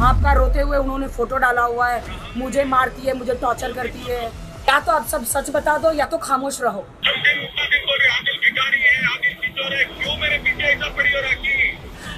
आपका रोते हुए उन्होंने फोटो डाला हुआ है, मुझे मारती है, मुझे टॉर्चर करती है। या तो आप सब सच बता दो या तो खामोश रहो।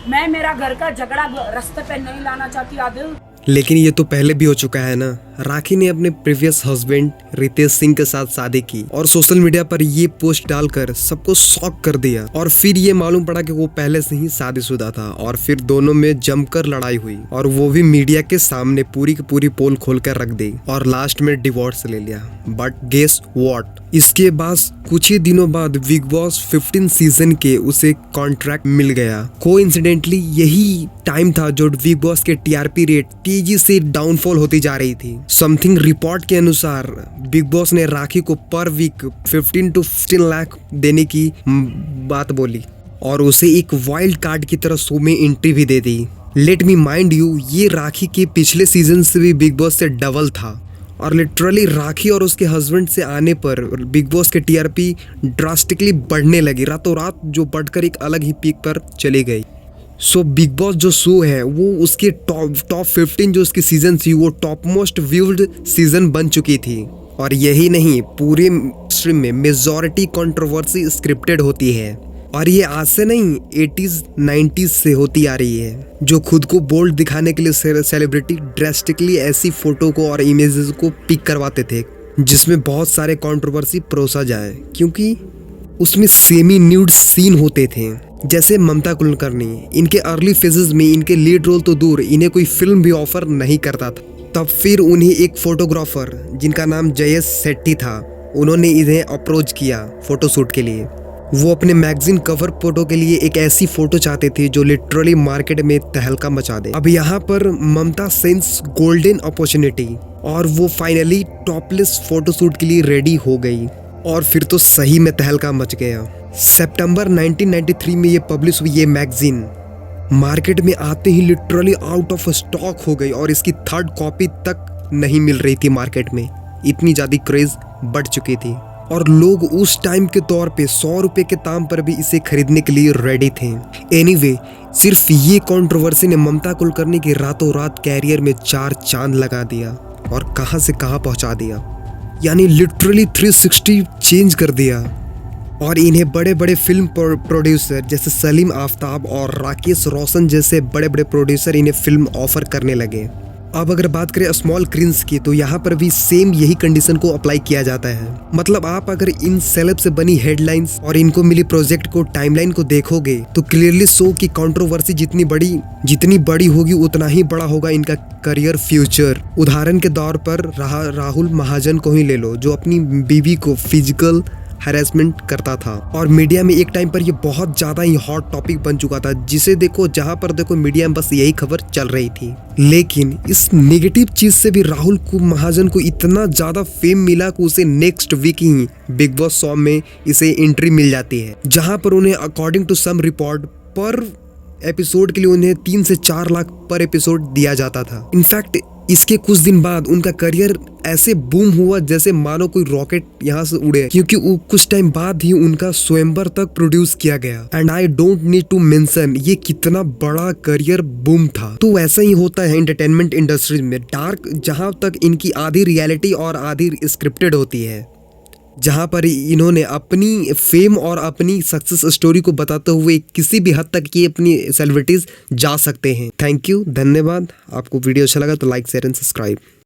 मैं मेरा घर का झगड़ा रास्ते पे नहीं लाना चाहती आदिल। लेकिन ये तो पहले भी हो चुका है ना। राखी ने अपने प्रीवियस हस्बैंड रितेश सिंह के साथ शादी की और सोशल मीडिया पर ये पोस्ट डालकर सबको शॉक कर दिया। और फिर ये मालूम पड़ा कि वो पहले से ही शादीशुदा था और फिर दोनों में जमकर लड़ाई हुई और वो भी मीडिया के सामने पूरी की पूरी पोल खोल कर रख दी और लास्ट में डिवोर्स ले लिया। बट गेस व्हाट, इसके बाद कुछ ही दिनों बाद बिग बॉस 15 सीजन के उसे कॉन्ट्रैक्ट मिल गया। कोइंसिडेंटली यही टाइम था जो बिग बॉस के टीआरपी रेट तेजी से डाउनफॉल होती जा रही थी। समथिंग रिपोर्ट के अनुसार बिग बॉस ने राखी को पर वीक 15 to 15 लाख देने की बात बोली और उसे एक वाइल्ड कार्ड की तरह शो में एंट्री भी दे दी। लेट मी माइंड यू, ये राखी के पिछले सीजन से भी बिग बॉस से डबल था और लिटरली राखी और उसके हस्बैंड से आने पर बिग बॉस के टीआरपी ड्रास्टिकली बढ़ने लगी, रातों रात, जो बढ़कर एक अलग ही पीक पर चली गई। सो बिग बॉस जो शो है वो उसके टॉप 15 जो उसकी सीजन थी वो टॉप मोस्ट व्यूड सीजन बन चुकी थी। और यही नहीं, पूरे स्ट्रीम में मेजॉरिटी कंट्रोवर्सी स्क्रिप्टेड होती है और ये आज से नहीं 80s 90s से होती आ रही है, जो खुद को बोल्ड दिखाने के लिए सेलिब्रिटी ड्रास्टिकली ऐसी फोटो को और इमेजेस को पिक करवाते थे जिसमें बहुत सारे कंट्रोवर्सी परोसा जाए, क्योंकि उसमें सेमी न्यूड सीन होते थे। जैसे ममता कुलकर्णी, इनके अर्ली फेजेस में इनके लीड रोल तो दूर, इन्हें कोई फिल्म भी ऑफर नहीं करता था। तब फिर उन्हें एक फोटोग्राफर जिनका नाम जयेश शेट्टी था, उन्होंने इन्हें अप्रोच किया फोटोशूट के लिए। वो अपने मैगजीन कवर फोटो के लिए एक ऐसी फोटो चाहते थे जो लिटरली मार्केट में तहलका मचा दे। अब यहाँ पर ममता सेंस गोल्डन अपॉर्चुनिटी और वो फाइनली टॉपलेस फोटोशूट के लिए रेडी हो गई और फिर तो सही में तहलका मच गया। सितंबर 1993 में ये पब्लिश हुई ये मैगजीन मार्केट में आते ही लिटरली आउट ऑफ स्टॉक हो गई और इसकी थर्ड कॉपी तक नहीं मिल रही थी मार्केट में, इतनी ज़्यादा क्रेज बढ़ चुकी थी और लोग उस टाइम के तौर पे 100 रुपए के दाम पर भी इसे खरीदने के लिए रेडी थे। एनीवे, सिर्फ ये कंट्रोवर्सी ने ममता कुलकर्णी के रातों रात कैरियर में 4 चांद लगा दिया और कहां से कहां पहुंचा दिया, यानी लिटरली 360 चेंज कर दिया। और इन्हें बड़े बड़े फिल्म प्रोड्यूसर जैसे सलीम आफ्ताब और राकेश रोशन जैसे बड़े बड़े प्रोड्यूसर इन्हें फिल्म ऑफर करने लगे। अब अगर बात करें स्मॉल स्क्रीन्स की, तो यहाँ पर भी सेम यही कंडीशन को अप्लाई किया जाता है। मतलब आप अगर इन सेलेब से बनी हेडलाइंस और इनको मिली प्रोजेक्ट को टाइमलाइन को देखोगे तो क्लियरली शो की कंट्रोवर्सी जितनी बड़ी होगी उतना ही बड़ा होगा इनका करियर फ्यूचर। उदाहरण के तौर पर राहुल महाजन को ही ले लो, जो अपनी बीवी को फिजिकल हैरेसमेंट करता था और मीडिया में एक टाइम पर ये बहुत ज्यादा ही हॉट टॉपिक बन चुका था, जिसे देखो जहां पर देखो मीडिया में बस यही खबर चल रही थी। लेकिन इस नेगेटिव चीज से भी राहुल महाजन को इतना ज्यादा फेम मिला कि उसे नेक्स्ट वीक ही बिग बॉस शो में इसे एंट्री मिल जाती है, जहां पर उन्हें अकॉर्डिंग टू सम रिपोर्ट पर एपिसोड के लिए उन्हें 3 से 4 लाख पर एपिसोड दिया जाता था। इनफैक्ट इसके कुछ दिन बाद उनका करियर ऐसे बूम हुआ जैसे मानो कोई रॉकेट यहाँ से उड़े, क्योंकि कुछ टाइम बाद ही उनका स्वयंवर तक प्रोड्यूस किया गया। And I don't need to mention ये कितना बड़ा करियर बूम था। तो ऐसा ही होता है एंटरटेनमेंट इंडस्ट्री में, डार्क जहाँ तक इनकी आधी रियलिटी और आधी स्क्रिप्टेड होती है, जहां पर इन्होंने अपनी फेम और अपनी सक्सेस स्टोरी को बताते हुए किसी भी हद तक ये अपनी सेलिब्रिटीज जा सकते हैं। थैंक यू, धन्यवाद। आपको वीडियो अच्छा लगा तो लाइक शेयर एंड सब्सक्राइब।